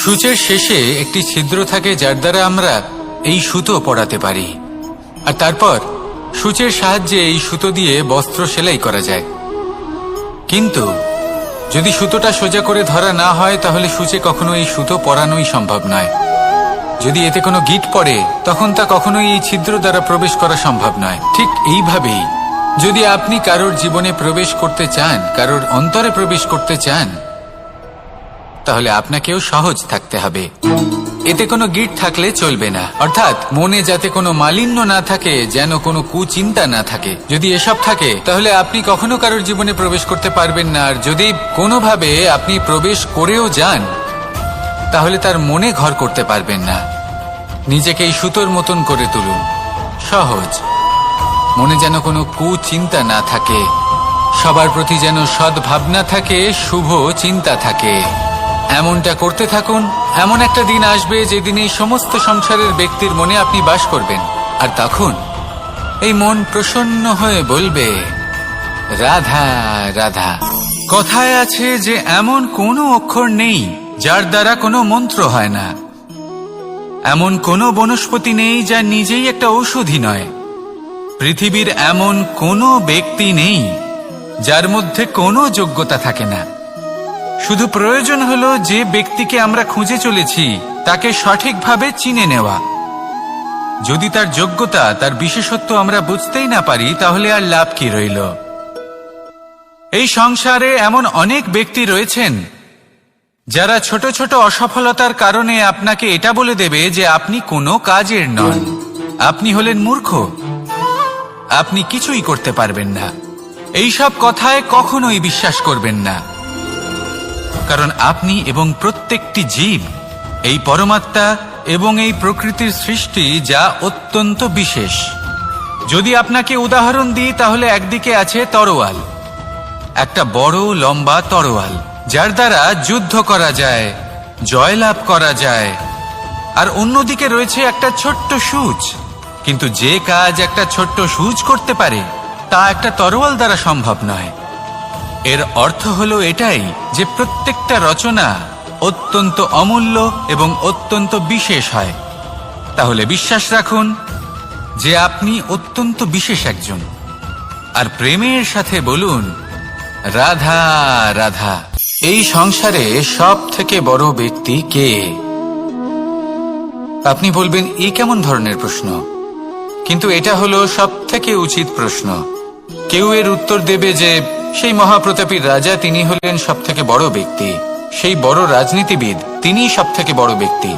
সূচের শেষে একটি ছিদ্র থাকে যার দ্বারা আমরা এই সুতো পরাতে পারি, আর তারপর সূচের সাহায্যে এই সুতো দিয়ে বস্ত্র সেলাই করা যায়। কিন্তু যদি সুতোটা সোজা করে ধরা না হয় তাহলে সূচে কখনো এই সুতো পরানোই সম্ভব নয়। যদি এতে কোনো গিঁট পড়ে তখন তা কখনোই এই ছিদ্র দ্বারা প্রবেশ করা সম্ভব নয়। ঠিক এইভাবেই যদি আপনি কারোর জীবনে প্রবেশ করতে চান, কারোর অন্তরে প্রবেশ করতে চান, তাহলে আপনাকেও সহজ থাকতে হবে। এতে কোনো গিঁট থাকলে চলবে না, অর্থাৎ মনে যাতে কোনো মালিন্য না থাকে, যেন কোনো কুচিন্তা না থাকে। যদি এসব থাকে তাহলে আপনি কখনো কারোর জীবনে প্রবেশ করতে পারবেন না। আর যদি কোনোভাবে আপনি প্রবেশ করেও যান তাহলে তার মনে ঘর করতে পারবেন না। নিজেকে এই সুতোর মতন করে তুলুন, সহজ। মনে যেন কোনো কুচিন্তা না থাকে, সবার প্রতি যেন সদ্ভাবনা থাকে, শুভ চিন্তা থাকে। এমনটা করতে থাকুন। এমন একটা দিন আসবে যেদিন এই সমস্ত সংসারের ব্যক্তির মনে আপনি বাস করবেন, আর তখন এই মন প্রসন্ন হয়ে বলবে, রাধা রাধা। কথায় আছে যে এমন কোনো অক্ষর নেই যার দ্বারা কোনো মন্ত্র হয় না, এমন কোনো বনস্পতি নেই যা নিজেই একটা ঔষধি নয়, পৃথিবীর এমন কোনো ব্যক্তি নেই যার মধ্যে কোনো যোগ্যতা থাকে না। শুধু প্রয়োজন হলো যে ব্যক্তিকে আমরা খুঁজে চলেছি তাকে সঠিকভাবে চিনে নেওয়া। যদি তার যোগ্যতা, তার বিশেষত্ব আমরা বুঝতেই না পারি তাহলে আর লাভ কি রইল? এই সংসারে এমন অনেক ব্যক্তি রয়েছেন যারা ছোট ছোট অসফলতার কারণে আপনাকে এটা বলে দেবে যে আপনি কোনো কাজের নন, আপনি হলেন মূর্খ, আপনি কিছুই করতে পারবেন না। এইসব কথায় কখনোই বিশ্বাস করবেন না, কারণ আপনি এবং প্রত্যেকটি জীব এই পরমাত্মা এবং এই প্রকৃতির সৃষ্টি, যা অত্যন্ত বিশেষ। যদি আপনাকে উদাহরণ দিই তাহলে একদিকে আছে তরোয়াল, একটা বড় লম্বা তরোয়াল যার দ্বারা যুদ্ধ করা যায়, জয়লাভ করা যায়। আর অন্যদিকে রয়েছে একটা ছোট্ট সূচ, কিন্তু যে কাজ একটা ছোট্ট সূচ করতে পারে তা একটা তরোয়াল দ্বারা সম্ভব নয়। এর অর্থ হলো এটাই যে প্রত্যেকটা রচনা অত্যন্ত অমূল্য এবং অত্যন্ত বিশেষ হয়। তাহলে বিশ্বাস রাখুন যে আপনি অত্যন্ত বিশেষ একজন, আর প্রেমের সাথে বলুন, রাধা রাধা। এই সংসারে সব থেকে বড় ব্যক্তি কে? আপনি বলবেন, এই কেমন ধরনের প্রশ্ন? কিন্তু এটা হলো সব থেকে উচিত প্রশ্ন। কেউ এর উত্তর দেবে যে সেই মহাপ্রতাপী রাজা, তিনি হলেন সব থেকে বড় ব্যক্তি, সেই বড় রাজনীতিবিদ, তিনিই সব থেকে বড় ব্যক্তি।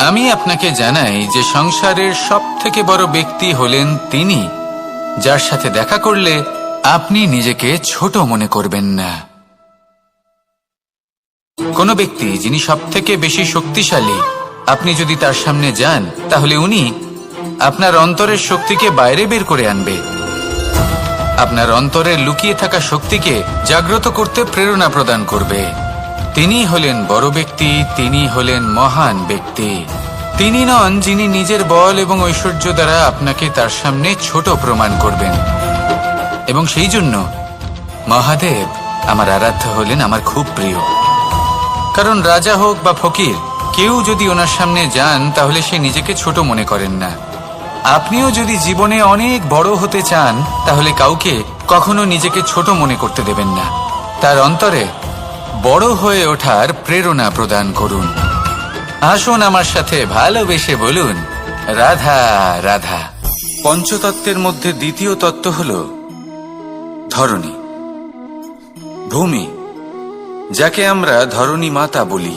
আমি আপনাকে জানাই যে সংসারের সব থেকে বড় ব্যক্তি হলেন তিনি যার সাথে দেখা করলে আপনি নিজেকে ছোট মনে করবেন না। কোনো ব্যক্তি যিনি সব থেকে বেশি শক্তিশালী, আপনি যদি তার সামনে যান তাহলে উনি আপনার অন্তরের শক্তিকে বাইরে বের করে আনবে, আপনার অন্তরে লুকিয়ে থাকা শক্তিকে জাগ্রত করতে প্রেরণা প্রদান করবে। তিনি হলেন বড় ব্যক্তি, তিনি হলেন মহান ব্যক্তি। তিনি নন যিনি নিজের বল এবং ঐশ্বর্য দ্বারা আপনাকে তার সামনে ছোট প্রমাণ করবেন। এবং সেই জন্য মহাদেব আমার আরাধ্য হলেন আমার খুব প্রিয়। কারণ রাজা হোক বা ফকির, কেউ যদি ওনার সামনে যান তাহলে সে নিজেকে ছোট মনে করেন না। আপনিও যদি জীবনে অনেক বড় হতে চান তাহলে কাউকে কখনো নিজেকে ছোট মনে করতে দেবেন না। তার অন্তরে বড় হয়ে ওঠার প্রেরণা প্রদান করুন। আসুন আমার সাথে ভালোবেসে বলুন, রাধা রাধা। পঞ্চতত্ত্বের মধ্যে দ্বিতীয় তত্ত্ব হল ধরণী, ভূমি, যাকে আমরা ধরণী মাতা বলি।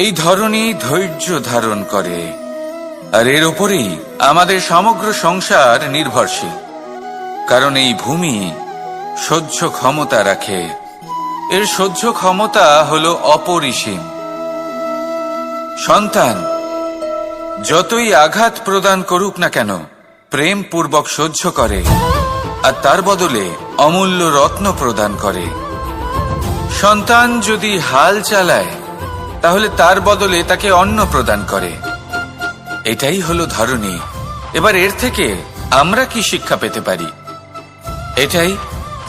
এই ধরণী ধৈর্য ধারণ করে, আর এর ওপরেই আমাদের সমগ্র সংসার নির্ভরশীল। কারণ এই ভূমি সহ্য ক্ষমতা রাখে, এর সহ্য ক্ষমতা হলো অপরিসীম। সন্তান যতই আঘাত প্রদান করুক না কেন, প্রেম পূর্বক সহ্য করে, আর তার বদলে অমূল্য রত্ন প্রদান করে। সন্তান যদি হাল চালায় তাহলে তার বদলে তাকে অন্ন প্রদান করে। এটাই হলো ধরণী। এবার এর থেকে আমরা কি শিক্ষা পেতে পারি? এটাই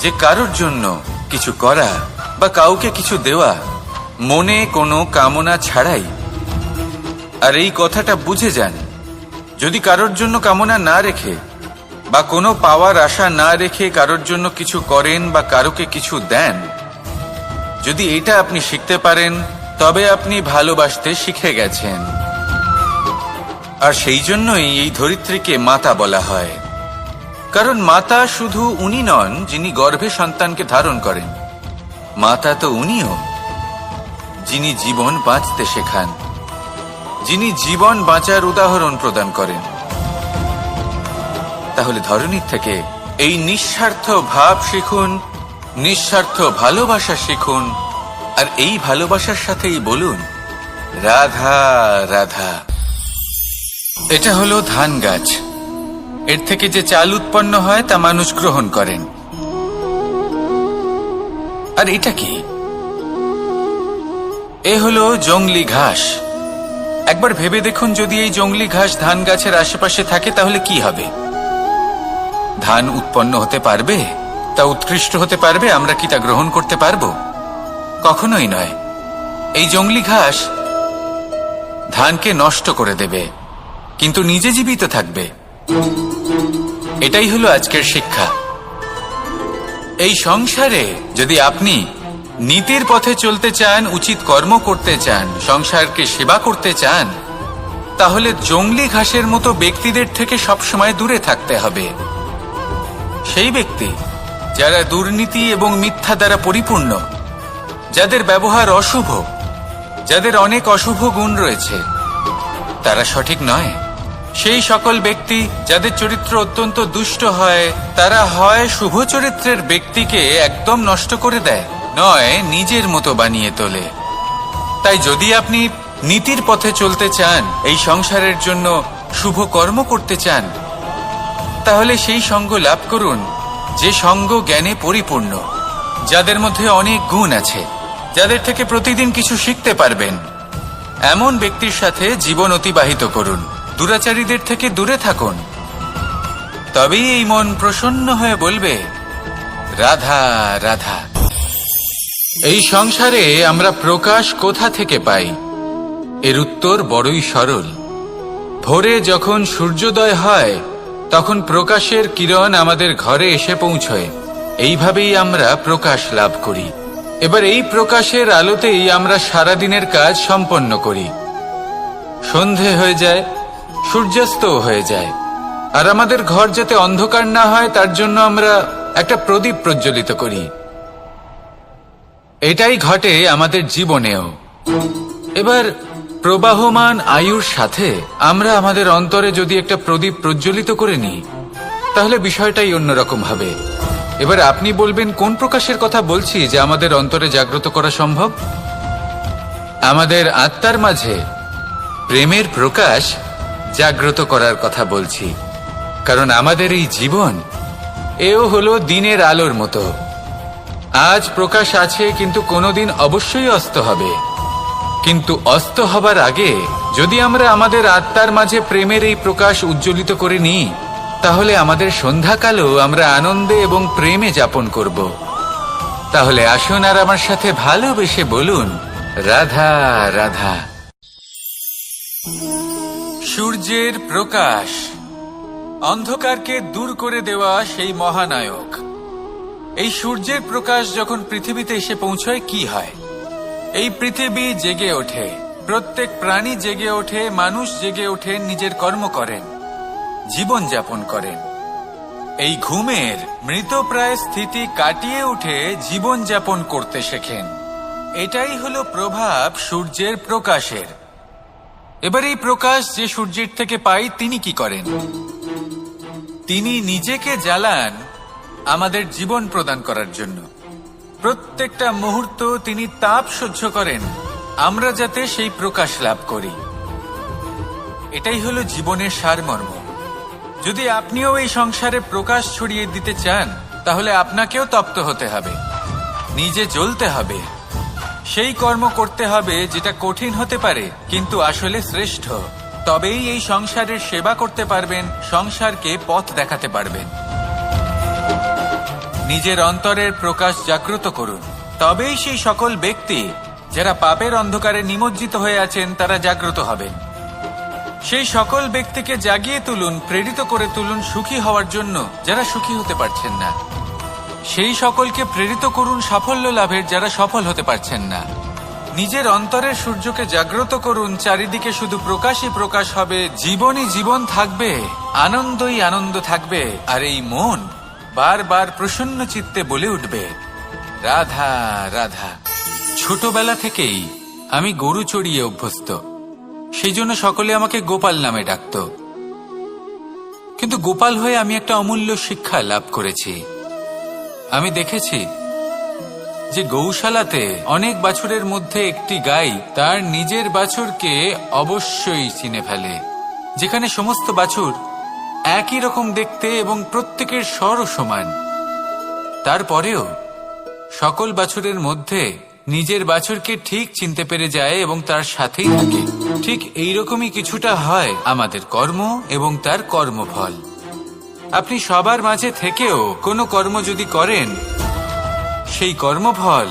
যে কারোর জন্য কিছু করা বা কাউকে কিছু দেওয়া মনে কোনো কামনা ছাড়াই। আর এই কথাটা বুঝে যান, যদি কারোর জন্য কামনা না রেখে বা কোনো পাওয়ার আশা না রেখে কারোর জন্য কিছু করেন বা কারোকে কিছু দেন, যদি এটা আপনি শিখতে পারেন, তবে আপনি ভালোবাসতে শিখে গেছেন। আর সেই জন্যই এই ধরিত্রীকে মাতা বলা হয়, কারণ মাতা শুধু উনি নন যিনি গর্ভে সন্তানকে ধারণ করেন, মাতা তো উনিও যিনি জীবন বাঁচতে শেখান, যিনি জীবন বাঁচার উদাহরণ প্রদান করেন। তাহলে ধরনীর থেকে এই নিঃস্বার্থ ভাব শিখুন, নিঃস্বার্থ ভালোবাসা শিখুন, আর এই ভালোবাসার সাথেই বলুন রাধা রাধা। এটা হলো ধান গাছ। এর থেকে যে চাল উৎপন্ন হয় তা মানুষ গ্রহণ করেন। আর এটা কি? এ হলো জংলি ঘাস। একবার ভেবে দেখুন, যদি এই জংলি ঘাস ধান গাছের আশেপাশে থাকে তাহলে কি হবে? ধান উৎপন্ন হতে পারবে? তা উৎকৃষ্ট হতে পারবে? আমরা কি তা গ্রহণ করতে পারবো? কখনোই নয়। এই জংলি ঘাস ধানকে নষ্ট করে দেবে, কিন্তু নিজে জীবিত থাকবে। এটাই হলো আজকের শিক্ষা। এই সংসারে যদি আপনি নীতির পথে চলতে চান, উচিত কর্ম করতে চান, সংসারকে সেবা করতে চান, তাহলে জংলি ঘাসের মতো ব্যক্তিদের থেকে সবসময় দূরে থাকতে হবে। সেই ব্যক্তি যারা দুর্নীতি এবং মিথ্যা দ্বারা পরিপূর্ণ, যাদের ব্যবহার অশুভ, যাদের অনেক অশুভ গুণ রয়েছে, তারা সঠিক নয়। সেই সকল ব্যক্তি যাদের চরিত্র অত্যন্ত দুষ্ট হয়, তারা হয় শুভ চরিত্রের ব্যক্তিকে একদম নষ্ট করে দেয়, নয় নিজের মতো বানিয়ে তোলে। তাই যদি আপনি নীতির পথে চলতে চান, এই সংসারের জন্য শুভ কর্ম করতে চান, তাহলে সেই সঙ্গ লাভ করুন যে সঙ্গ জ্ঞানে পরিপূর্ণ, যাদের মধ্যে অনেক গুণ আছে, যাদের থেকে প্রতিদিন কিছু শিখতে পারবেন। এমন ব্যক্তির সাথে জীবন অতিবাহিত করুন। দুরাচারীদের থেকে দূরে থাকুন। তবেই এই মন প্রসন্ন হয়ে বলবে রাধা রাধা। এই সংসারে আমরা প্রকাশ কোথা থেকে পাই? এর উত্তর বড়ই সরল। ভোরে যখন সূর্যোদয় হয়, তখন প্রকাশের কিরণ আমাদের ঘরে এসে পৌঁছয়। এইভাবেই আমরা প্রকাশ লাভ করি। এবার এই প্রকাশের আলোতেই আমরা সারাদিনের কাজ সম্পন্ন করি। সন্ধে হয়ে যায়, সূর্যাস্তও হয়ে যায়। আর আমাদের ঘর যাতে অন্ধকার না হয়, তার জন্য আমরা একটা প্রদীপ প্রজ্বলিত করি। এটাই ঘটে আমাদের জীবনেও। এবার প্রবাহমান আয়ুর সাথে আমরা আমাদের অন্তরে যদি একটা প্রদীপ প্রজ্বলিত করে নিই, তাহলে বিষয়টাই অন্যরকম হবে। এবার আপনি বলবেন, কোন প্রকাশের কথা বলছি যে আমাদের অন্তরে জাগ্রত করা সম্ভব? আমাদের আত্মার মাঝে প্রেমের প্রকাশ জাগ্রত করার কথা বলছি। কারণ আমাদের এই জীবন, এও হলো দিনের আলোর মতো। আজ প্রকাশ আছে, কিন্তু কোনোদিন অবশ্যই অস্ত হবে। কিন্তু অস্ত হবার আগে যদি আমরা আমাদের আত্মার মাঝে প্রেমের এই প্রকাশ উজ্জ্বলিত করে নিই, তাহলে আমাদের সন্ধ্যাকালও আমরা আনন্দে এবং প্রেমে যাপন করব। তাহলে আসুন আর আমার সাথে ভালোবেসে বলুন রাধা রাধা। সূর্যের প্রকাশ অন্ধকারকে দূর করে দেওয়া সেই মহানায়ক। এই সূর্যের প্রকাশ যখন পৃথিবীতে এসে পৌঁছয়, কি হয়? এই পৃথিবী জেগে ওঠে, প্রত্যেক প্রাণী জেগে ওঠে, মানুষ জেগে ওঠে, নিজের কর্ম করেন, জীবন যাপন করেন। এই ঘুমের মৃতপ্রায় স্থিতি কাটিয়ে উঠে জীবন যাপন করতে শেখেন। এটাই হলো প্রভাব সূর্যের প্রকাশের। এবার এই প্রকাশ যে সূর্যের থেকে পাই, তিনি কি করেন? তিনি নিজেকে জ্বালান আমাদের জীবন প্রদান করার জন্য। প্রত্যেকটা মুহূর্ত তিনি তাপ সহ্য করেন, আমরা যাতে সেই প্রকাশ লাভ করি। এটাই হলো জীবনের সারমর্ম। যদি আপনিও এই সংসারে প্রকাশ ছড়িয়ে দিতে চান, তাহলে আপনাকেও তপ্ত হতে হবে, নিজে জ্বলতে হবে, সেই কর্ম করতে হবে যেটা কঠিন হতে পারে কিন্তু আসলে শ্রেষ্ঠ। তবেই এই সংসারের সেবা করতে পারবেন, সংসারকে পথ দেখাতে পারবেন। নিজের অন্তরের প্রকাশ জাগ্রত করুন, তবেই সেই সকল ব্যক্তি যারা পাপের অন্ধকারে নিমজ্জিত হয়ে আছেন তারা জাগ্রত হবেন। সেই সকল ব্যক্তিকে জাগিয়ে তুলুন, প্রেরিত করে তুলুন সুখী হওয়ার জন্য যারা সুখী হতে পারছেন না। সেই সকলকে প্রেরিত করুন সাফল্য লাভের যারা সফল হতে পারছেন না। নিজের অন্তরের সূর্যকে জাগ্রত করুন, চারিদিকে শুধু প্রকাশই প্রকাশ হবে, জীবনই জীবন থাকবে, আনন্দই আনন্দ থাকবে, আর এই মন বারবার প্রসন্ন চিত্তে বলে উঠবে, রাধা রাধা। ছোটবেলা থেকেই আমি গরু চড়িয়ে অভ্যস্ত, সেই জন্য সকলে আমাকে গোপাল নামে ডাকত। কিন্তু গোপাল হয়ে আমি একটা অমূল্য শিক্ষা লাভ করেছি। আমি দেখেছি যে গৌশালাতে অনেক বাছুরের মধ্যে একটি গাই তার নিজের বাছুরকে অবশ্যই চিনে ফেলে। যেখানে সমস্ত বাছুর একই রকম দেখতে এবং প্রত্যেকের স্বরও সমান, তারপরেও সকল বাছুরের মধ্যে নিজের বাছুরকে ঠিক চিনতে পেরে যায় এবং তার সাথেই থাকে। ঠিক এইরকমই কিছুটা হয় আমাদের কর্ম এবং তার কর্মফল। আপনি সবার মাঝে থেকেও কোনো কর্ম যদি করেন, সেই কর্মফল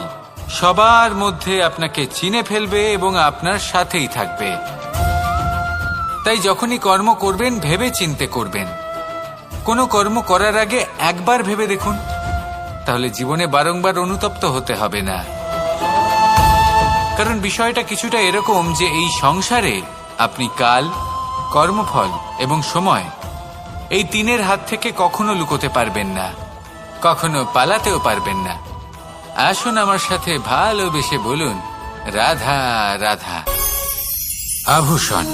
সবার মধ্যে আপনাকে চিনে ফেলবে এবং আপনার সাথেই থাকবে। তাই যখনই কর্ম করবেন ভেবে চিন্তে করবেন। কোনো কর্ম করার আগে একবার ভেবে দেখুন, তাহলে জীবনে বারংবার অনুতপ্ত হতে হবে না। কারণ বিষয়টা কিছুটা এরকম যে এই সংসারে আপনি কাল, কর্মফল এবং সময়, এই তিনের হাত থেকে কখনো লুকোতে পারবেন না, কখনো পালাতেও পারবেন না। আসুন আমার সাথে ভালোবেসে বলুন, রাধা রাধা। আভূষণ,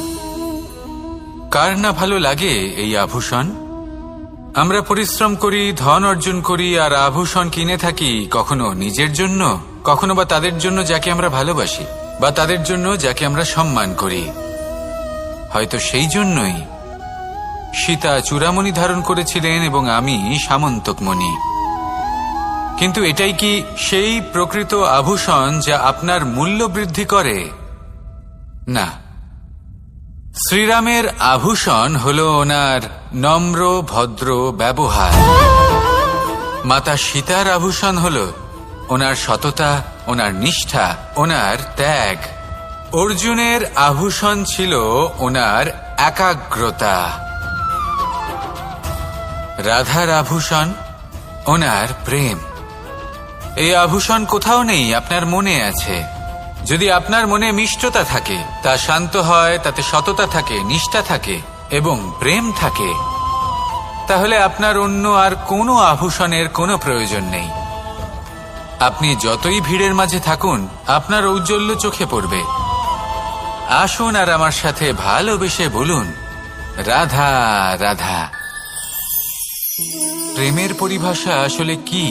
কার না ভালো লাগে এই আভূষণ? আমরা পরিশ্রম করি, ধন অর্জন করি, আর আভূষণ কিনে থাকি, কখনো নিজের জন্য, কখনো বা তাদের জন্য যাকে আমরা ভালোবাসি, বা তাদের জন্য যাকে আমরা সম্মান করি। হয়তো সেই জন্যই সীতা চূড়ামণি ধারণ করেছিলেন এবং আমি সামন্তকমণি। কিন্তু এটাই কি সেই প্রকৃত আভূষণ যা আপনার মূল্য বৃদ্ধি করে? না। শ্রীরামের আভূষণ হল ওনার নম্র ভদ্র ব্যবহার। মাতা সীতার আভূষণ হল ওনার সততা, ওনার নিষ্ঠা, ওনার ত্যাগ। অর্জুনের আভূষণ ছিল ওনার একাগ্রতা। রাধার আভূষণ ওনার প্রেম। এই আভূষণ কোথাও নেই, আপনার মনে আছে। যদি আপনার মনে মিষ্টতা থাকে, তা শান্ত হয়, তাতে সততা থাকে, নিষ্ঠা থাকে এবং প্রেম থাকে, তাহলে আপনার অন্য আর কোনো আভূষণের কোনো প্রয়োজন নেই। আপনি যতই ভিড়ের মাঝে থাকুন, আপনার ঔজ্জ্বল্য চোখে পড়বে। আসুন আর আমার সাথে ভালোবেসে বলুন, রাধা রাধা। প্রেমের পরিভাষা আসলে কি?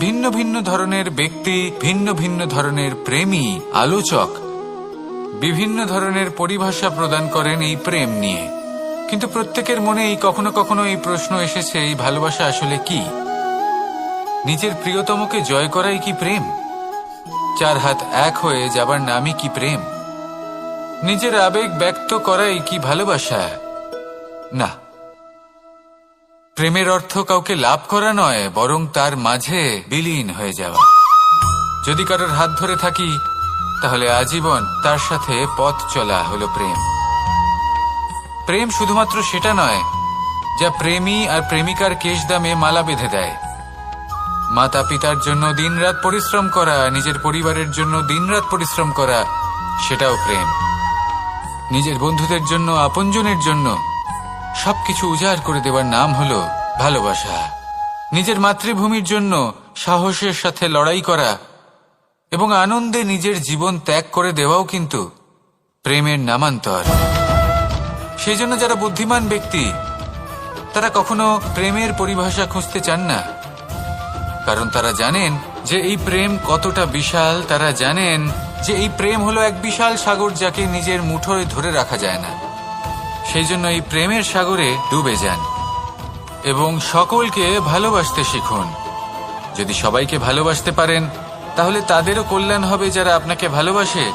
ভিন্ন ভিন্ন ধরনের ব্যক্তি, ভিন্ন ভিন্ন ধরনের প্রেমী, আলোচক বিভিন্ন ধরনের পরিভাষা প্রদান করেন এই প্রেম নিয়ে। কিন্তু প্রত্যেকের মনেই কখনো কখনো এই প্রশ্ন এসেছে, এই ভালোবাসা আসলে কি? নিজের প্রিয়তমকে জয় করাই কি প্রেম? চার হাত এক হয়ে যাবার নামই কি প্রেম? নিজের আবেগ ব্যক্ত করাই কি ভালোবাসা? না। প্রেমের অর্থ কাউকে লাভ করা নয়, বরং তার মাঝে বিলীন হয়ে যাওয়া। যদি কারোর হাত ধরে থাকি, তাহলে আজীবন তার সাথে পথ চলা হলো প্রেম। প্রেম শুধুমাত্র সেটা নয় যা প্রেমী আর প্রেমিকার কেশ দামে মালা বেঁধে দেয়। মাতা পিতার জন্য দিনরাত পরিশ্রম করা, নিজের পরিবারের জন্য দিনরাত পরিশ্রম করা, সেটাও প্রেম। নিজের বন্ধুদের জন্য, আপনজনের জন্য সবকিছু উজাড় করে দেওয়ার নাম হলো ভালোবাসা। নিজের মাতৃভূমির জন্য সাহসের সাথে লড়াই করা এবং আনন্দে নিজের জীবন ত্যাগ করে দেওয়াও কিন্তু প্রেমের নামান্তর। সেই জন্য যারা বুদ্ধিমান ব্যক্তি, তারা কখনো প্রেমের পরিভাষা খুঁজতে চান না, কারণ তারা জানেন যে এই প্রেম কতটা বিশাল। তারা জানেন যে এই প্রেম হলো এক বিশাল সাগর, যাকে নিজের মুঠোয় ধরে রাখা যায় না। সেই জন্য এই প্রেমের সাগরে ডুবে যান এবং সকলকে ভালোবাসতে শিখুন। যদি সবাইকে ভালোবাসতে পারেন, তাহলে তাদেরও কল্যাণ হবে যারা আপনাকে ভালোবাসে,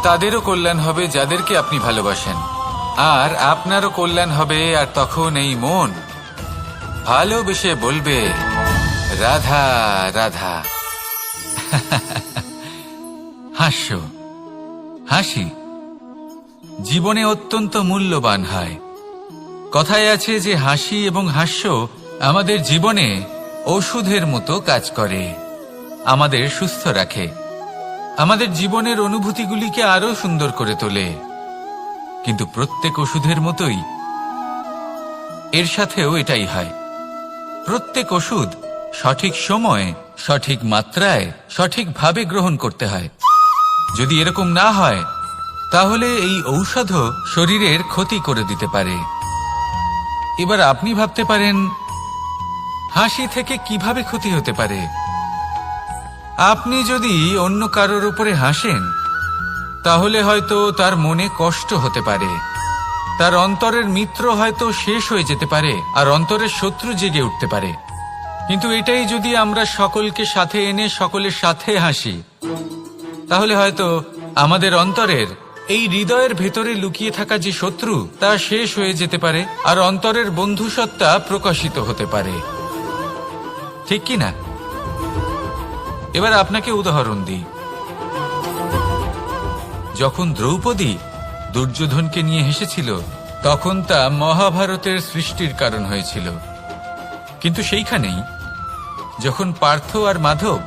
তাদেরও কল্যাণ হবে যাদেরকে আপনি ভালোবাসেন, আর আপনারও কল্যাণ হবে। আর তখন এই মন ভালোবেসে বলবে, রাধা রাধা। হাস্য, হাসি জীবনে অত্যন্ত মূল্যবান হয়। কথায় আছে যে হাসি এবং হাস্য আমাদের জীবনে ওষুধের মতো কাজ করে, আমাদের সুস্থ রাখে, আমাদের জীবনের অনুভূতিগুলিকে আরো সুন্দর করে তোলে। কিন্তু প্রত্যেক ওষুধের মতোই এর সাথেও এটাই হয়। প্রত্যেক ওষুধ সঠিক সময়ে, সঠিক মাত্রায়, সঠিকভাবে গ্রহণ করতে হয়। যদি এরকম না হয় তাহলে এই ঔষধও শরীরের ক্ষতি করে দিতে পারে। এবার আপনি ভাবতে পারেন, হাসি থেকে কিভাবে ক্ষতি হতে পারে? আপনি যদি অন্য কারোর উপরে হাসেন তাহলে হয়তো তার মনে কষ্ট হতে পারে, তার অন্তরের মিত্র হয়তো শেষ হয়ে যেতে পারে, আর অন্তরের শত্রু জেগে উঠতে পারে। কিন্তু এটাই যদি আমরা সকলকে সাথে এনে সকলের সাথে হাসি, তাহলে হয়তো আমাদের অন্তরের এই হৃদয়ের ভেতরে লুকিয়ে থাকা যে শত্রু তা শেষ হয়ে যেতে পারে, আর অন্তরের বন্ধুসত্তা প্রকাশিত হতে পারে। ঠিক কি না? এবার আপনাকে উদাহরণ দিই। যখন দ্রৌপদী দুর্যোধনকে নিয়ে হেসেছিল তখন তা মহাভারতের সৃষ্টির কারণ হয়েছিল। কিন্তু সেইখানেই যখন পার্থ আর মাধব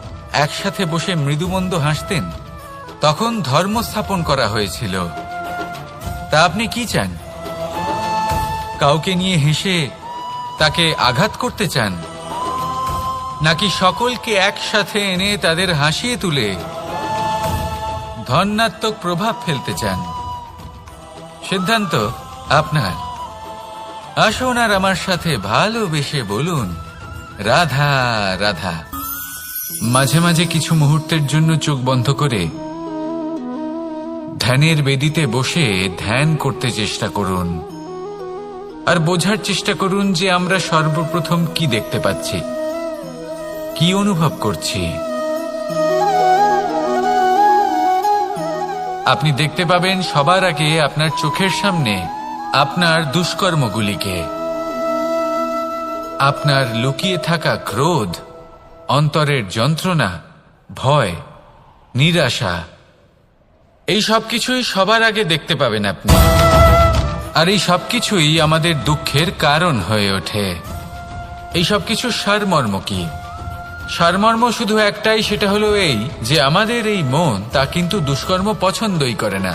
একসাথে বসে মৃদুমন্দ হাসতেন তখন ধর্ম স্থাপন করা হয়েছিল। তা আপনি কি চান? কাউকে নিয়ে হেসে তাকে আঘাত করতে চান, নাকি সকলকে একসাথে এনে তাদের হাসিয়ে তুলে ধনাত্মক প্রভাব ফেলতে চান? সিদ্ধান্ত আপনার। আসুন আর আমার সাথে ভালোবেসে বলুন, রাধা রাধা। মাঝে মাঝে কিছু মুহূর্তের জন্য চোখ বন্ধ করে ধ্যানের বেদিতে বসে ধ্যান করতে চেষ্টা করুন, আর বোঝার চেষ্টা করুন যে আমরা সর্বপ্রথম কি দেখতে পাচ্ছি, কি অনুভব করছি। আপনি দেখতে পাবেন সবার আগে আপনার চোখের সামনে আপনার দুষ্কর্মগুলিকে, আপনার লুকিয়ে থাকা ক্রোধ, অন্তরের যন্ত্রণা, ভয়, নিরাশা, এই সব কিছুই সবার আগে দেখতে পাবেন আপনি। আর এই সব কিছুই আমাদের দুঃখের কারণ হয়ে ওঠে। এই সব কিছু সারমর্ম কি? সারমর্ম শুধু একটাই, সেটা হলো এই যে আমাদের এই মন তা কিন্তু দুষ্কর্ম পছন্দই করে না।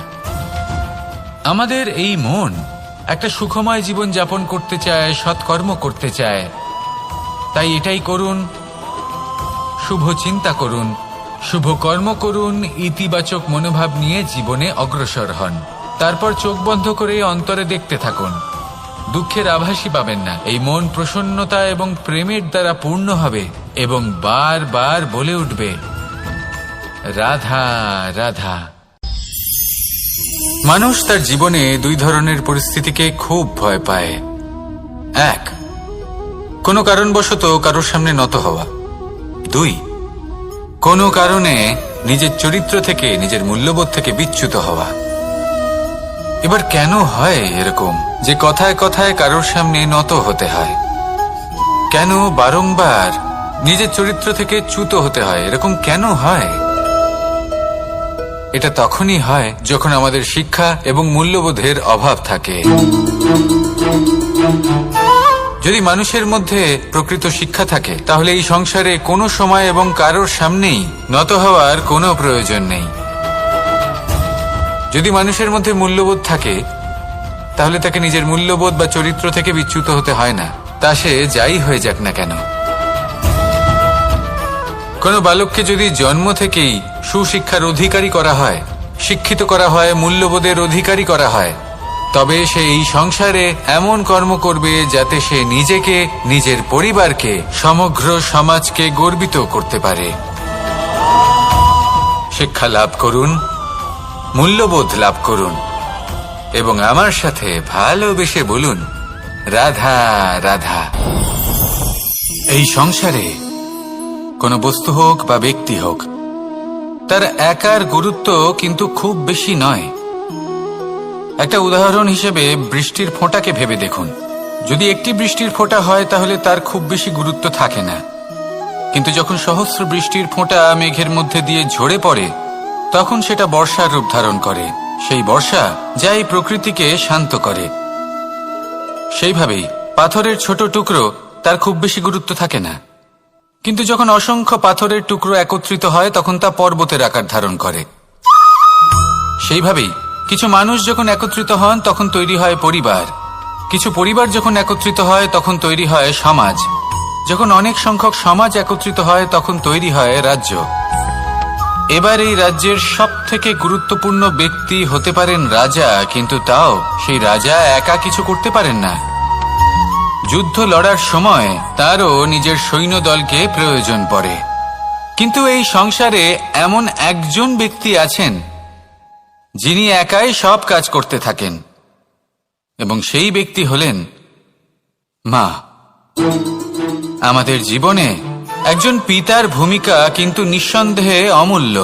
আমাদের এই মন একটা সুখময় জীবন যাপন করতে চায়, সৎকর্ম করতে চায়। তাই এটাই করুন, শুভ চিন্তা করুন, শুভ কর্ম করুন, ইতিবাচক মনোভাব নিয়ে জীবনে অগ্রসর হন। তারপর চোখ বন্ধ করে অন্তরে দেখতে থাকুন। দুঃখের আভাসই পাবেন না। এই মন প্রসন্নতা এবং প্রেমের দ্বারা পূর্ণ হবে এবং বারবার বলে উঠবে, রাধা রাধা। মানুষ তার জীবনে দুই ধরনের পরিস্থিতিকে খুব ভয় পায়। এক, কোনো কারণবশত কারোর সামনে নত হওয়া। দুই, কোনো কারণে নিজের চরিত্র থেকে, নিজের মূল্যবোধ থেকে বিচ্যুত হওয়া। এবার কেন হয় এরকম যে কথায় কথায় কারোর সামনে নত হতে হয়? কেন বারংবার নিজের চরিত্র থেকে চ্যুত হতে হয়? এরকম কেন হয়? এটা তখনই হয় যখন আমাদের শিক্ষা এবং মূল্যবোধের অভাব থাকে। যদি মানুষের মধ্যে প্রকৃত শিক্ষা থাকে তাহলে এই সংসারে কোনো সময় এবং কারোর সামনেই নত হওয়ার কোনো প্রয়োজন নেই। যদি মানুষের মধ্যে মূল্যবোধ থাকে তাহলে তাকে নিজের মূল্যবোধ বা চরিত্র থেকে বিচ্যুত হতে হয় না, তা সে যাই হয়ে যাক না কেন। কোনো বালককে যদি জন্ম থেকেই সুশিক্ষার অধিকারী করা হয়, শিক্ষিত করা হয়, মূল্যবোধের অধিকারী করা হয়, তবে সে এই সংসারে এমন কর্ম করবে যাতে সে নিজেকে, নিজের পরিবারকে, সমগ্র সমাজকে গর্বিত করতে পারে। শিক্ষা লাভ করুন, মূল্যবোধ লাভ করুন এবং আমার সাথে ভালোবেসে বলুন, রাধা রাধা। এই সংসারে কোনো বস্তু হোক বা ব্যক্তি হোক, তার একার গুরুত্ব কিন্তু খুব বেশি নয়। একটা উদাহরণ হিসেবে বৃষ্টির ফোঁটাকে ভেবে দেখুন। যদি একটি বৃষ্টির ফোঁটা হয় তাহলে তার খুব বেশি গুরুত্ব থাকে না, কিন্তু যখন সহস্র বৃষ্টির ফোঁটা মেঘের মধ্যে দিয়ে ঝরে পড়ে তখন সেটা বর্ষার রূপ ধারণ করে। সেই বর্ষা যা এই প্রকৃতিকে শান্ত করে। সেইভাবেই পাথরের ছোট টুকরো তার খুব বেশি গুরুত্ব থাকে না, কিন্তু যখন অসংখ্য পাথরের টুকরো একত্রিত হয় তখন তা পর্বতের আকার ধারণ করে। সেইভাবেই কিছু মানুষ যখন একত্রিত হন তখন তৈরি হয় পরিবার, কিছু পরিবার যখন একত্রিত হয় তখন তৈরি হয় সমাজ, যখন অনেক সংখ্যক সমাজ একত্রিত হয় তখন তৈরি হয় রাজ্য। এবার এই রাজ্যের সবথেকে গুরুত্বপূর্ণ ব্যক্তি হতে পারেন রাজা, কিন্তু তাও সেই রাজা একা কিছু করতে পারেন না। যুদ্ধ লড়ার সময় তারও নিজের সৈন্যদলকে প্রয়োজন পড়ে। কিন্তু এই সংসারে এমন একজন ব্যক্তি আছেন যিনি একাই সব কাজ করতে থাকেন, এবং সেই ব্যক্তি হলেন মা। আমাদের জীবনে একজন পিতার ভূমিকা কিন্তু নিঃসন্দেহে অমূল্য,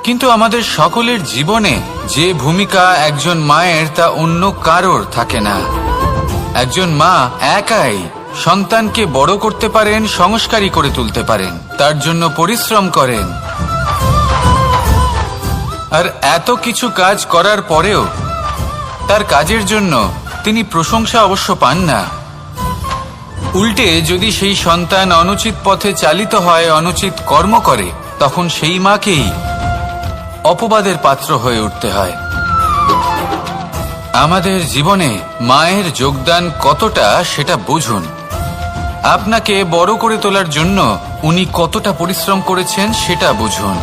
কিন্তু আমাদের সকলের জীবনে যে ভূমিকা একজন মায়ের তা অন্য কারোর থাকে না। একজন মা একাই সন্তানকে বড় করতে পারেন, সংস্কারী করে তুলতে পারেন, তার জন্য পরিশ্রম করেন। আর এত কিছু কাজ করার পরেও তার কাজের জন্য তিনি প্রশংসা অবশ্য পান না। উল্টে যদি সেই সন্তান অনুচিত পথে চালিত হয়, অনুচিত কর্ম করে, তখন সেই মাকেই অপবাদের পাত্র হয়ে উঠতে হয়। আমাদের জীবনে মায়ের যোগদান কতটা সেটা বুঝুন। আপনাকে বড় করে তোলার জন্য উনি কতটা পরিশ্রম করেছেন সেটা বুঝুন।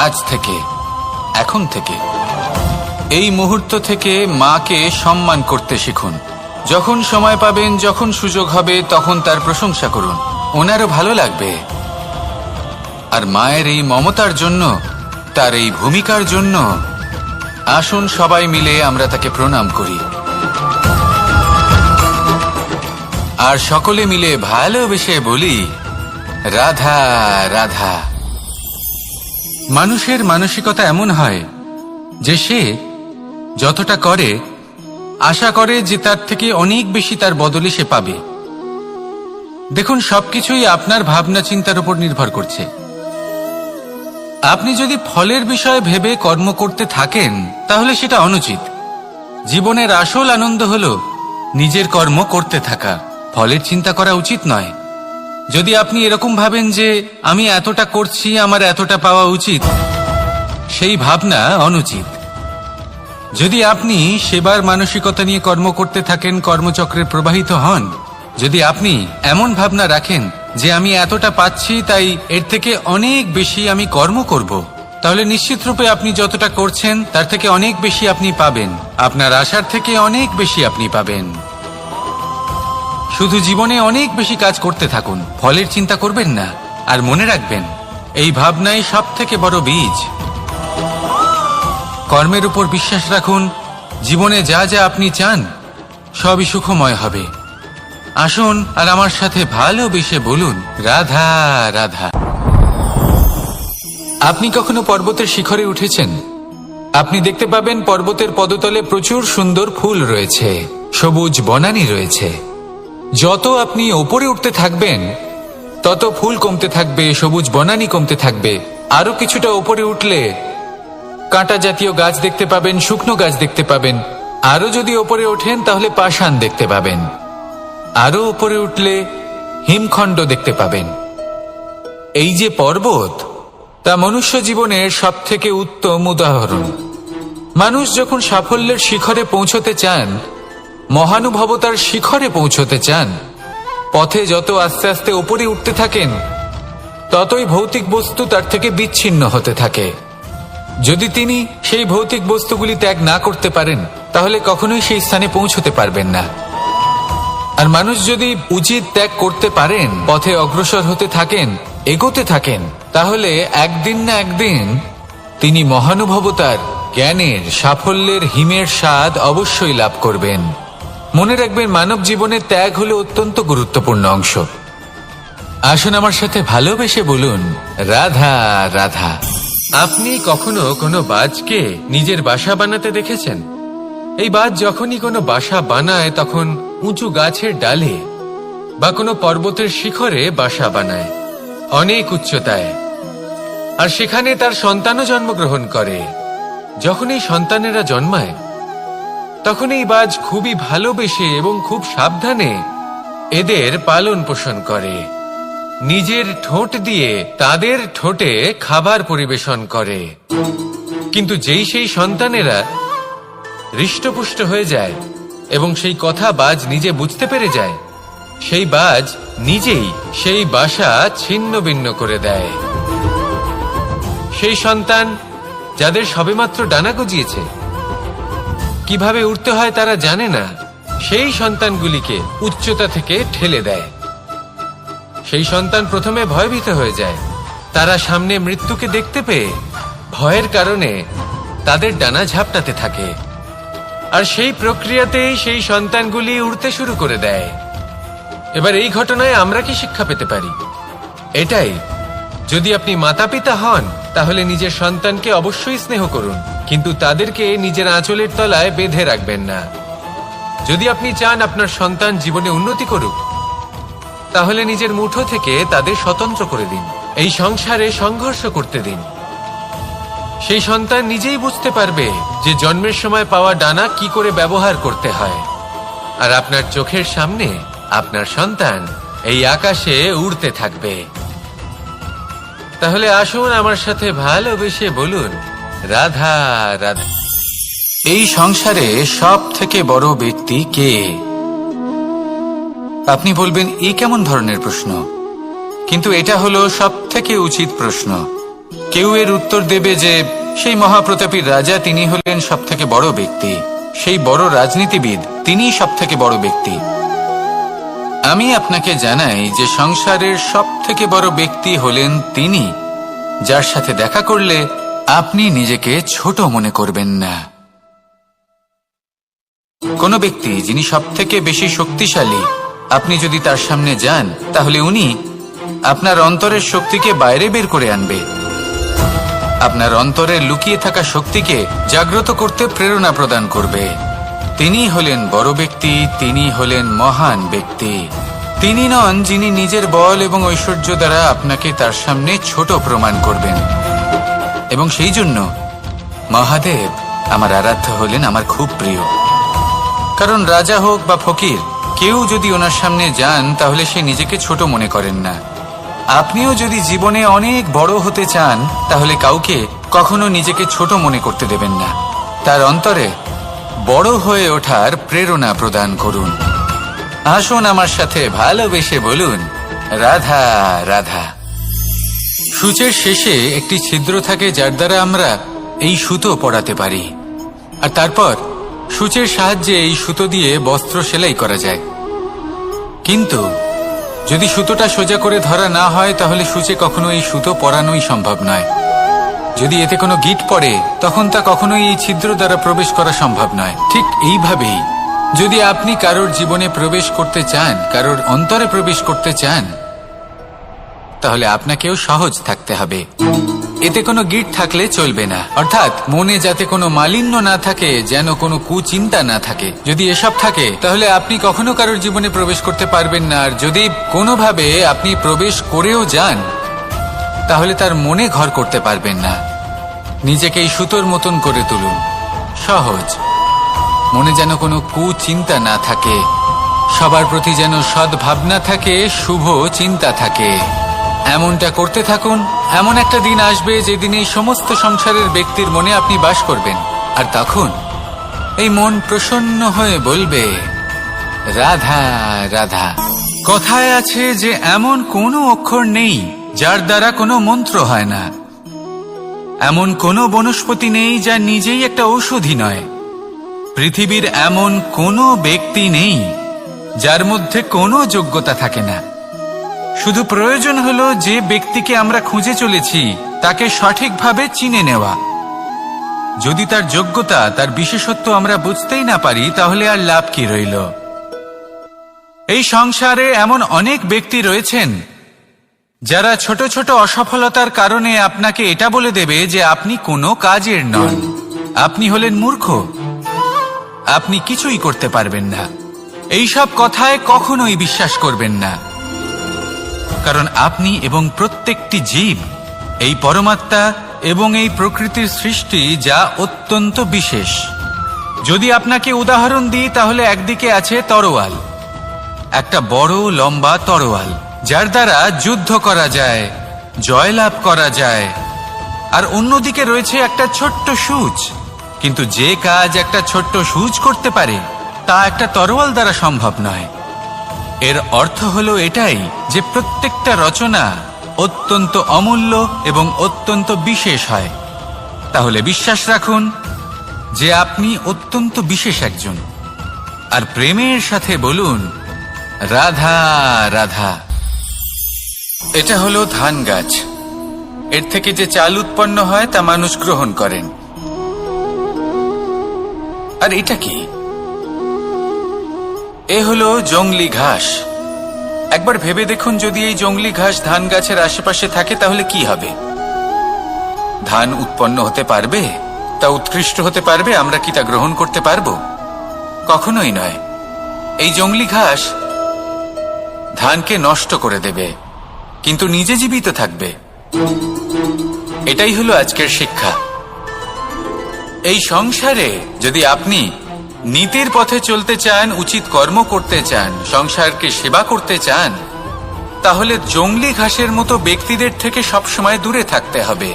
আজ থেকে, এখন থেকে, এই মুহূর্ত থেকে মাকে সম্মান করতে শিখুন। যখন সময় পাবেন, যখন সুযোগ হবে, তখন তার প্রশংসা করুন, ওনারও ভালো লাগবে। আর মায়ের এই মমতার জন্য, তার এই ভূমিকার জন্য আসুন সবাই মিলে আমরা তাকে প্রণাম করি, আর সকলে মিলে ভালোবেসে বলি রাধা রাধা। মানুষের মানসিকতা এমন হয় যে সে যতটা করে আশা করে যে তার থেকে অনেক বেশি তার বদলে সে পাবে। দেখুন, সবকিছুই আপনার ভাবনা চিন্তার উপর নির্ভর করছে। আপনি যদি ফলের বিষয়ে ভেবে কর্ম করতে থাকেন তাহলে সেটা অনুচিত। জীবনের আসল আনন্দ হলো নিজের কর্ম করতে থাকা, ফলের চিন্তা করা উচিত নয়। যদি আপনি এরকম ভাবেন যে আমি এতটা করছি, আমার এতটা পাওয়া উচিত, সেই ভাবনা অনুচিত। যদি আপনি সেবার মানসিকতা নিয়ে কর্ম করতে থাকেন, কর্মচক্রে প্রবাহিত হন, যদি আপনি এমন ভাবনা রাখেন যে আমি এতটা পাচ্ছি তাই এর থেকে অনেক বেশি আমি কর্ম করব, তাহলে নিশ্চিত রূপে আপনি যতটা করছেন তার থেকে অনেক বেশি আপনি পাবেন, আপনার আশার থেকে অনেক বেশি আপনি পাবেন। শুধু জীবনে অনেক বেশি কাজ করতে থাকুন, ফলের চিন্তা করবেন না। আর মনে রাখবেন, এই ভাবনাই সব থেকে বড় বীজ। কর্মের উপর বিশ্বাস রাখুন, জীবনে যা যা আপনি চান সবই সুখময় হবে। আসুন আর আমার সাথে ভালোবেসে বলুন রাধা রাধা। আপনি কখনো পর্বতের শিখরে উঠেছেন? আপনি দেখতে পাবেন পর্বতের পদতলে প্রচুর সুন্দর ফুল রয়েছে, সবুজ বনানী রয়েছে। যত আপনি ওপরে উঠতে থাকবেন তত ফুল কমতে থাকবে, সবুজ বনানী কমতে থাকবে। আরো কিছুটা ওপরে উঠলে কাঁটা জাতীয় গাছ দেখতে পাবেন, শুকনো গাছ দেখতে পাবেন। আরো যদি ওপরে ওঠেন তাহলে পাষাণ দেখতে পাবেন। আরো উপরে উঠলে হিমখণ্ড দেখতে পাবেন। এই যে পর্বত, তা মনুষ্য জীবনের সবথেকে উত্তম উদাহরণ। মানুষ যখন সাফল্যের শিখরে পৌঁছতে চান, মহানুভবতার শিখরে পৌঁছতে চান, পথে যত আস্তে আস্তে উপরে উঠতে থাকেন ততই ভৌতিক বস্তু তার থেকে বিচ্ছিন্ন হতে থাকে। যদি তিনি সেই ভৌতিক বস্তুগুলি ত্যাগ না করতে পারেন তাহলে কখনোই সেই স্থানে পৌঁছতে পারবেন না। আর মানুষ যদি উচিত ত্যাগ করতে পারেন, পথে অগ্রসর হতে থাকেন, এগোতে থাকেন, তাহলে একদিন না একদিন তিনি মহানুভবতার, জ্ঞানের, সাফল্যের হিমের স্বাদ অবশ্যই লাভ করবেন। মনে রাখবেন, মানব জীবনের ত্যাগ হলো অত্যন্ত গুরুত্বপূর্ণ অংশ। আসুন আমার সাথে ভালোবেসে বলুন রাধা রাধা। আপনি কখনো কোনো বাজকে নিজের বাসা বানাতে দেখেছেন? এই বাজ যখনই কোনো বাসা বানায় তখন উঁচু গাছের ডালে বা কোনো পর্বতের শিখরে বাসা বানায়। অনেক উচ্চতায়, আর সেখানে তার সন্তানও জন্মগ্রহণ করে। যখন এই সন্তানেরা জন্মায় তখন এই বাজ খুবই ভালোবেসে এবং খুব সাবধানে এদের পালন পোষণ করে। নিজের ঠোঁট দিয়ে তাদের ঠোঁটে খাবার পরিবেশন করে। কিন্তু যেই সেই সন্তানেরা হৃষ্টপুষ্ট হয়ে যায় এবং সেই কথা বাজ নিজে বুঝতে পেরে যায়, সেই বাজ নিজেই সেই বাসা ছিন্ন ভিন্ন করে দেয়। সেই সন্তান যাদের সবেমাত্র ডানা গজিয়েছে, কিভাবে উড়তে হয় তারা জানে না, সেই সন্তানগুলিকে উচ্চতা থেকে ঠেলে দেয়। সেই সন্তান প্রথমে ভয়ভীত হয়ে যায়। তারা সামনে মৃত্যুকে দেখতে পেয়ে ভয়ের কারণে তাদের ডানা ঝাপটাতে থাকে, আর সেই প্রক্রিয়াতেই সেই সন্তানগুলি উড়তে শুরু করে দেয়। এবার এই ঘটনায় আমরা কি শিক্ষা পেতে পারি? এটাই, যদি আপনি মাতা পিতা হন তাহলে নিজের সন্তানকে অবশ্যই স্নেহ করুন, কিন্তু তাদেরকে নিজের আঁচলের তলায় বেঁধে রাখবেন না। যদি আপনি চান আপনার সন্তান জীবনে উন্নতি করুক, তাহলে নিজের মুঠো থেকে তাদের স্বতন্ত্র করে দিন। এই সংসারে সংঘর্ষ করতে দিন। সেই সন্তান নিজেই বুঝতে পারবে যে জন্মের সময় পাওয়া ডানা কি করে ব্যবহার করতে হয়। আর আপনার চোখের সামনে আপনার সন্তান এই আকাশে উড়তে থাকবে। তাহলে আসুন আমার সাথে ভালোবেসে বলুন, রাধা রাধা। এই সংসারে সব থেকে বড় ব্যক্তি কে? আপনি বলবেন, এই কেমন ধরনের প্রশ্ন? কিন্তু এটা হলো সব থেকে উচিত প্রশ্ন। কেউ এর উত্তর দেবে যে সেই মহাপ্রতাপী রাজা, তিনি হলেন সব থেকে বড় ব্যক্তি। সেই বড় রাজনীতিবিদ, তিনিই সব থেকে বড় ব্যক্তি। আমি আপনাকে জানাই যে সংসারের সব থেকে বড় ব্যক্তি হলেন তিনি, যার সাথে দেখা করলে আপনি নিজেকে ছোট মনে করবেন না। কোনো ব্যক্তি যিনি সব থেকে বেশি শক্তিশালী, আপনি যদি তার সামনে যান তাহলে উনি আপনার অন্তরের শক্তিকে বাইরে বের করে আনবে। আপনার অন্তরের লুকিয়ে থাকা শক্তিকে জাগ্রত করতে প্রেরণা প্রদান করবে। তিনি হলেন বড় ব্যক্তি, তিনি হলেন মহান ব্যক্তি। তিনি নন যিনি নিজের বল এবং ঐশ্বর্য দ্বারা আপনাকে তার সামনে ছোট প্রমাণ করবেন। এবং সেই জন্য মহাদেব আমার আরাধ্য হলেন আমার খুব প্রিয়। কারণ রাজা হোক বা ফকির, কেউ যদি ওনার সামনে যান তাহলে সে নিজেকে ছোট মনে করেন না। আপনিও যদি জীবনে অনেক বড় হতে চান তাহলে কাউকে কখনো নিজেকে ছোট মনে করতে দেবেন না। তার অন্তরে বড় হয়ে ওঠার প্রেরণা প্রদান করুন। আসুন আমার সাথে ভালোবেসে বলুন, রাধা রাধা। সূচের শেষে একটি ছিদ্র থাকে, যার দ্বারা আমরা এই সুতো পরাতে পারি। আর তারপর সূচের সাহায্যে এই সুতো দিয়ে বস্ত্র সেলাই করা যায়। কিন্তু যদি সুতোটা সোজা করে ধরা না হয় তাহলে সূচে কখনো এই সুতো পরানোই সম্ভব নয়। যদি এতে কোনো গিঁট পড়ে তখন তা কখনোই এই ছিদ্র দ্বারা প্রবেশ করা সম্ভব নয়। ঠিক এইভাবেই যদি আপনি কারোর জীবনে প্রবেশ করতে চান, কারোর অন্তরে প্রবেশ করতে চান, তাহলে আপনাকেও সহজ থাকতে হবে। এতে কোনো গিঁট থাকলে চলবে না, অর্থাৎ মনে যাতে কোনো মালিন্য না থাকে, যেন কোনো কুচিন্তা না থাকে। যদি এসব থাকে তাহলে আপনি কখনো কারোর জীবনে প্রবেশ করতে পারবেন না। আর যদি কোনোভাবে আপনি প্রবেশ করেও যান তাহলে তার মনে ঘর করতে পারবেন না। নিজেকে এই সুতোর মতন করে তুলুন, সহজ। মনে যেন কোনো কুচিন্তা না থাকে, সবার প্রতি যেন সদ্ভাবনা থাকে, শুভ চিন্তা থাকে। এমনটা করতে থাকুন। এমন একটা দিন আসবে যেদিন এই সমস্ত সংসারের ব্যক্তির মনে আপনি বাস করবেন। আর তখন এই মন প্রসন্ন হয়ে বলবে, রাধা রাধা। কথায় আছে যে এমন কোনো অক্ষর নেই যার দ্বারা কোনো মন্ত্র হয় না। এমন কোনো বনস্পতি নেই যা নিজেই একটা ঔষধি নয়। পৃথিবীর এমন কোনো ব্যক্তি নেই যার মধ্যে কোনো যোগ্যতা থাকে না। শুধু প্রয়োজন হলো যে ব্যক্তিকে আমরা খুঁজে চলেছি তাকে সঠিকভাবে চিনে নেওয়া। যদি তার যোগ্যতা, তার বিশেষত্ব আমরা বুঝতেই না পারি তাহলে আর লাভ কি রইল? এই সংসারে এমন অনেক ব্যক্তি রয়েছেন যারা ছোট ছোট অসফলতার কারণে আপনাকে এটা বলে দেবে যে আপনি কোনো কাজের নন, আপনি হলেন মূর্খ, আপনি কিছুই করতে পারবেন না। এইসব কথায় কখনোই বিশ্বাস করবেন না। কারণ আপনি এবং প্রত্যেকটি জীব এই পরমাত্মা এবং এই প্রকৃতির সৃষ্টি, যা অত্যন্ত বিশেষ। যদি আপনাকে উদাহরণ দিই, তাহলে একদিকে আছে তরোয়াল, একটা বড় লম্বা তরোয়াল, যার দ্বারা যুদ্ধ করা যায়, জয়লাভ করা যায়। আর অন্যদিকে রয়েছে একটা ছোট্ট সূচ, কিন্তু যে কাজ একটা ছোট্ট সূচ করতে পারে তা একটা তরোয়াল দ্বারা সম্ভব নয়। এর অর্থ হলো এটাই যে প্রত্যেকটা রচনা অত্যন্ত অমূল্য এবং অত্যন্ত বিশেষ হয়। তাহলে বিশ্বাস রাখুন যে আপনি অত্যন্ত বিশেষ একজন, আর প্রেমের সাথে বলুন রাধা রাধা। এটা হলো ধান গাছ। এর থেকে যে চাল উৎপন্ন হয় তা মানুষ গ্রহণ করেন। আর এটা কি? এ হলো জংলি ঘাস। একবার ভেবে দেখুন, যদি এই জংলি ঘাস ধান গাছের আশেপাশে থাকে তাহলে কি হবে? ধান উৎপন্ন হতে পারবে? তা উৎকৃষ্ট হতে পারবে? আমরা কি তা গ্রহণ করতে পারবো? কখনোই নয়। এই জংলি ঘাস ধানকে নষ্ট করে দেবে, কিন্তু নিজে জীবিত থাকবে। এটাই হলো আজকের শিক্ষা। এই সংসারে যদি আপনি নীতির পথে চলতে চান, উচিত কর্ম করতে চান, সংসারকে সেবা করতে চান, তাহলে জংলি ঘাসের মতো ব্যক্তিদের থেকে সবসময় দূরে থাকতে হবে।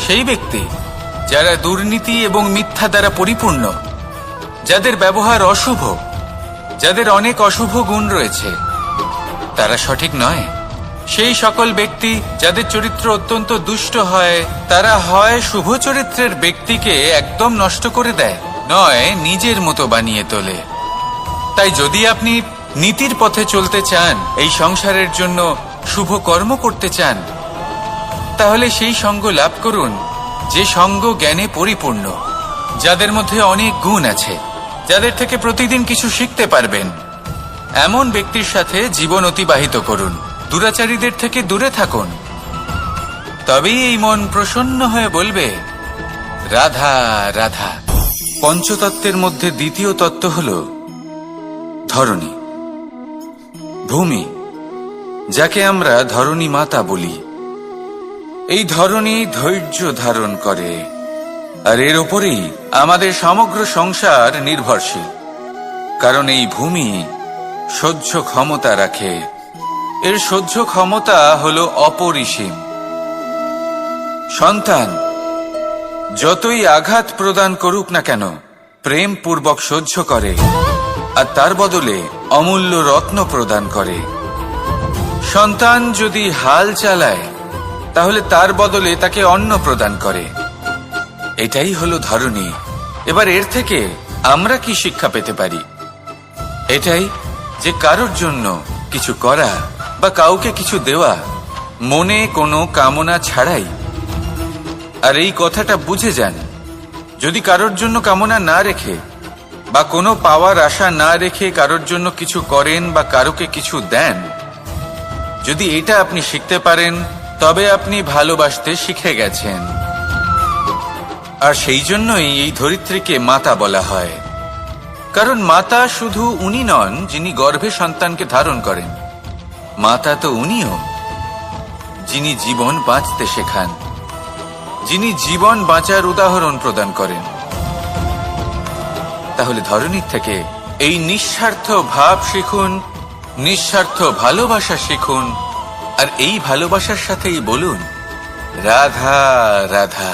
সেই ব্যক্তি যারা দুর্নীতি এবং মিথ্যা দ্বারা পরিপূর্ণ, যাদের ব্যবহার অশুভ, যাদের অনেক অশুভ গুণ রয়েছে, তারা সঠিক নয়। সেই সকল ব্যক্তি যাদের চরিত্র অত্যন্ত দুষ্ট হয়, তারা হয় শুভ চরিত্রের ব্যক্তিকে একদম নষ্ট করে দেয়, নয় নিজের মতো বানিয়ে তোলে। তাই যদি আপনি নীতির পথে চলতে চান, এই সংসারের জন্য শুভ কর্ম করতে চান, তাহলে সেই সঙ্গ লাভ করুন যে সঙ্গ জ্ঞানে পরিপূর্ণ, যাদের মধ্যে অনেক গুণ আছে, যাদের থেকে প্রতিদিন কিছু শিখতে পারবেন। এমন ব্যক্তির সাথে জীবন অতিবাহিত করুন। দুরাচারীদের থেকে দূরে থাকুন। তবেই এই মন প্রসন্ন হয়ে বলবে রাধা রাধা। পঞ্চতত্ত্বের মধ্যে দ্বিতীয় তত্ত্ব হল ধরণী, ভূমি, যাকে আমরা ধরণী মাতা বলি। এই ধরণী ধৈর্য ধারণ করে, আর এর ওপরেই আমাদের সমগ্র সংসার নির্ভরশীল। কারণ এই ভূমি সহ্য ক্ষমতা রাখে। এর সহ্য ক্ষমতা হল অপরিসীম। সন্তান যতই আঘাত প্রদান করুক না কেন, প্রেম পূর্বক সহ্য করে, আর তার বদলে অমূল্য রত্ন প্রদান করে। সন্তান যদি হাল চালায়, তাহলে তার বদলে তাকে অন্ন প্রদান করে। এটাই হলো ধরণী। এবার এর থেকে আমরা কি শিক্ষা পেতে পারি? এটাই যে কারোর জন্য কিছু করা বা কাউকে কিছু দেওয়া মনে কোনো কামনা ছাড়াই। আর এই কথাটা বুঝে যান, যদি কারোর জন্য কামনা না রেখে বা কোনো পাওয়ার আশা না রেখে কারোর জন্য কিছু করেন বা কারোকে কিছু দেন, যদি এটা আপনি শিখতে পারেন, তবে আপনি ভালোবাসতে শিখে গেছেন। আর সেই জন্যই এই ধরিত্রীকে মাতা বলা হয়। কারণ মাতা শুধু উনি নন যিনি গর্ভে সন্তানকে ধারণ করেন, মাতা তো উনিও যিনি জীবন বাঁচতে শেখান, যিনি জীবন বাঁচার উদাহরণ প্রদান করেন। তাহলে ধরণীর থেকে এই নিঃস্বার্থ ভাব শিখুন, নিঃস্বার্থ ভালোবাসা শিখুন, আর এই ভালোবাসার সাথেই বলুন রাধা রাধা।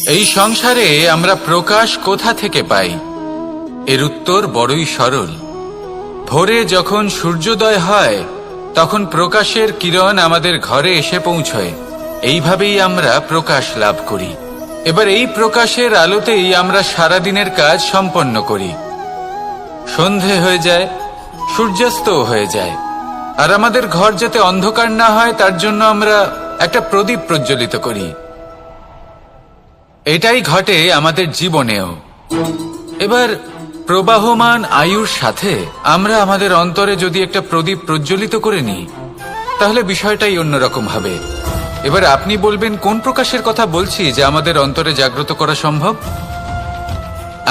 এই সংসারে আমরা প্রকাশ কোথা থেকে পাই? এর উত্তর বড়ই সরল। ভোরে যখন সূর্যোদয় হয়, তখন প্রকাশের কিরণ আমাদের ঘরে এসে পৌঁছয়। এইভাবেই আমরা প্রকাশ লাভ করি। এবার এই প্রকাশের আলোতেই আমরা সারাদিনের কাজ সম্পন্ন করি। সন্ধে হয়ে যায়, সূর্যাস্তও হয়ে যায়, আর আমাদের ঘর যাতে অন্ধকার না হয় তার জন্য আমরা একটা প্রদীপ প্রজ্বলিত করি। এটাই ঘটে আমাদের জীবনেও। এবার প্রবাহমান আয়ুর সাথে আমরা আমাদের অন্তরে যদি একটা প্রদীপ প্রজ্বলিত করে নিই, তাহলে বিষয়টাই অন্যরকম হবে। এবার আপনি বলবেন, কোন প্রকাশের কথা বলছি যে আমাদের অন্তরে জাগ্রত করা সম্ভব?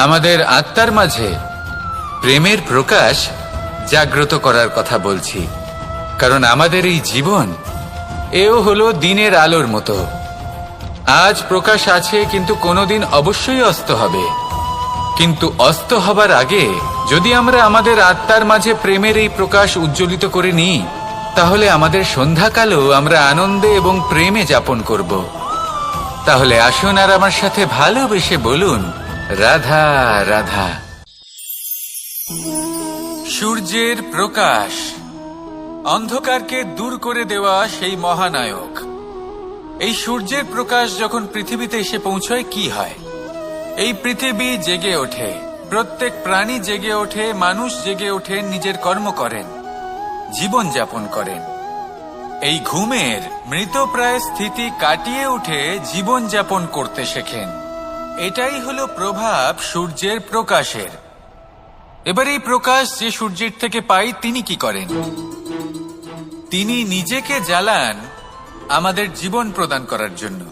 আমাদের আত্মার মাঝে প্রেমের প্রকাশ জাগ্রত করার কথা বলছি। কারণ আমাদের এই জীবন এও হলো দিনের আলোর মতো। আজ প্রকাশ আছে, কিন্তু কোনোদিন অবশ্যই অস্ত হবে। কিন্তু অস্ত হবার আগে যদি আমরা আমাদের আত্মার মাঝে প্রেমের এই প্রকাশ উজ্জ্বলিত করে নিই, তাহলে আমাদের সন্ধ্যাকালও আমরা আনন্দে এবং প্রেমে যাপন করব। তাহলে আসুন আর আমার সাথে ভালোবেসে বলুন, রাধা রাধা। সূর্যের প্রকাশ অন্ধকারকে দূর করে দেওয়া সেই মহানায়ক। এই সূর্যের প্রকাশ যখন পৃথিবীতে এসে পৌঁছয় কি হয়? এই পৃথিবী জেগে ওঠে, প্রত্যেক প্রাণী জেগে ওঠে, মানুষ জেগে ওঠে, নিজের কর্ম করেন, জীবন যাপন করেন। এই ঘুমের মৃতপ্রায় স্থিতি কাটিয়ে উঠে জীবন যাপন করতে শেখেন। এটাই হলো প্রভাব সূর্যের প্রকাশের। এবার এই প্রকাশ যে সূর্যের থেকে পাই, তিনি কি করেন? তিনি নিজেকে জ্বালান আমাদের জীবন প্রদান করার জন্য।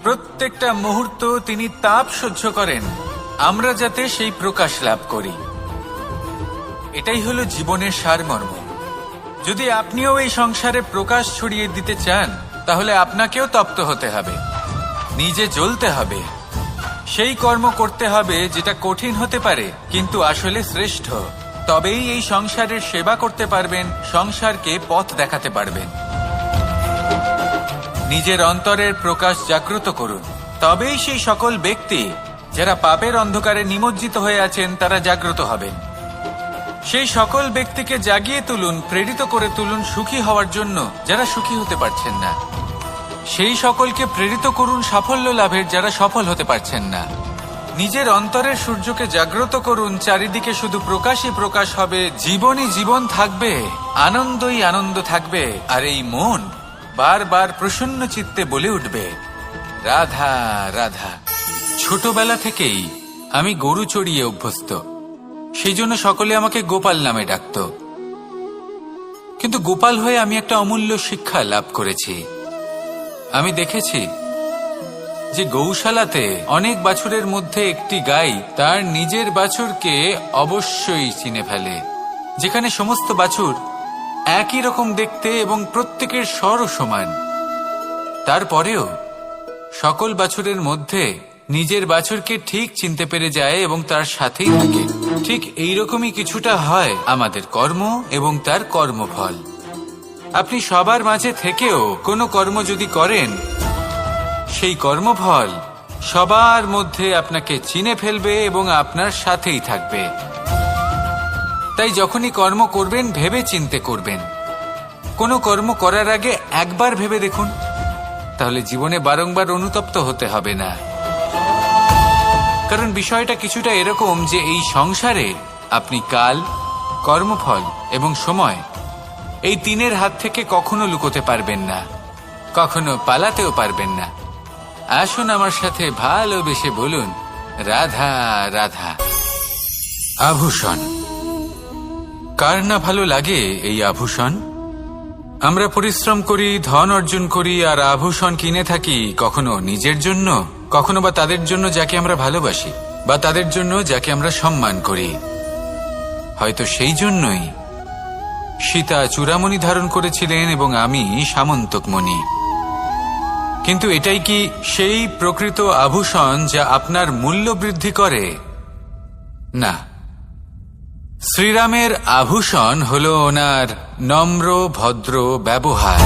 প্রত্যেকটা মুহূর্ত তিনি তাপ সহ্য করেন, আমরা যাতে সেই প্রকাশ লাভ করি। এটাই হলো জীবনের সারমর্ম। যদি আপনিও এই সংসারে প্রকাশ ছড়িয়ে দিতে চান, তাহলে আপনাকেও তপ্ত হতে হবে, নিজে জ্বলতে হবে, সেই কর্ম করতে হবে যেটা কঠিন হতে পারে কিন্তু আসলে শ্রেষ্ঠ। তবেই এই সংসারের সেবা করতে পারবেন, সংসারকে পথ দেখাতে পারবেন। নিজের অন্তরের প্রকাশ জাগ্রত করুন, তবেই সেই সকল ব্যক্তি যারা পাপের অন্ধকারে নিমজ্জিত হয়ে আছেন তারা জাগ্রত হবেন। সেই সকল ব্যক্তিকে জাগিয়ে তুলুন, প্রেরিত করে তুলুন সুখী হওয়ার জন্য যারা সুখী হতে পারছেন না। সেই সকলকে প্রেরিত করুন সাফল্য লাভের যারা সফল হতে পারছেন না। নিজের অন্তরের সূর্যকে জাগ্রত করুন, চারিদিকে শুধু প্রকাশই প্রকাশ হবে, জীবনই জীবন থাকবে, আনন্দই আনন্দ থাকবে। আর এই মন বারবার প্রসন্ন চিত্তে বলে উঠবে, রাধা রাধা। ছোটবেলা থেকেই আমি গরু চড়িয়ে অভ্যস্ত, সেই জন্য সকলে আমাকে গোপাল নামে ডাকত। কিন্তু গোপাল হয়ে আমি একটা অমূল্য শিক্ষা লাভ করেছি। আমি দেখেছি যে গৌশালাতে অনেক বাছুরের মধ্যে একটি গাই তার নিজের বাছুরকে অবশ্যই চিনে ফেলে। যেখানে সমস্ত বাছুর একই রকম দেখতে এবং প্রত্যেকের স্বরও সমান, তারপরেও সকল বাছুরের মধ্যে নিজের বাছুরকে ঠিক চিনতে পেরে যায় এবং তার সাথেই থাকে। ঠিক এইরকমই কিছুটা হয় আমাদের কর্ম এবং তার কর্মফল। আপনি সবার মাঝে থেকেও কোনো কর্ম যদি করেন, সেই কর্মফল সবার মধ্যে আপনাকে চিনে ফেলবে এবং আপনার সাথেই থাকবে। তাই যখনই কর্ম করবেন ভেবে চিন্তে করবেন। কোনো কর্ম করার আগে একবার ভেবে দেখুন, তাহলে জীবনে বারংবার অনুতপ্ত হতে হবে না। কারণ বিষয়টা কিছুটা এরকম যে এই সংসারে আপনি কাল, কর্মফল এবং সময়, এই তিনের হাত থেকে কখনো লুকোতে পারবেন না, কখনো পালাতেও পারবেন না। আসুন আমার সাথে ভালোবেসে বলুন, রাধা রাধা। আভূষণ কার না ভালো লাগে? এই আভূষণ আমরা পরিশ্রম করি, ধন অর্জন করি আর আভূষণ কিনে থাকি, কখনো নিজের জন্য, কখনো বা তাদের জন্য যাকে আমরা ভালোবাসি, বা তাদের জন্য যাকে আমরা সম্মান করি। হয়তো সেই জন্যই সীতা চূড়ামণি ধারণ করেছিলেন এবং আমি সামন্তকমণি। কিন্তু এটাই কি সেই প্রকৃত আভূষণ যা আপনার মূল্য বৃদ্ধি করে? না। শ্রীরামের আভূষণ হল ওনার নম্র ভদ্র ব্যবহার।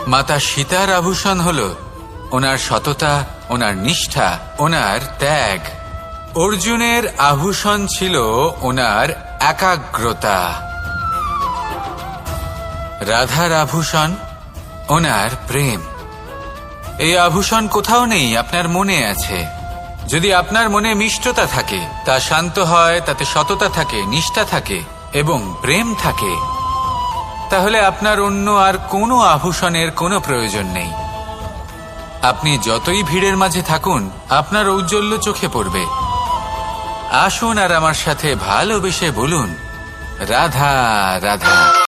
মাতা সীতার আভূষণ হল ওনার সততা, ওনার নিষ্ঠা, ওনার ত্যাগ। অর্জুনের আভূষণ ছিল ওনার একাগ্রতা। রাধার আভূষণ ওনার প্রেম। এই আভূষণ কোথাও নেই, আপনার মনে আছে। যদি আপনার মনে মিষ্টতা থাকে, তা শান্ত হয়, তাতে সততা থাকে, নিষ্ঠা থাকে এবং প্রেম থাকে, তাহলে আপনার অন্য আর কোনো আভূষণের কোনো প্রয়োজন নেই। আপনি যতই ভিড়ের মাঝে থাকুন, আপনার ঔজ্জ্বল্য চোখে পড়বে। আসুন আর আমার সাথে ভালোবেসে বলুন, রাধা রাধা।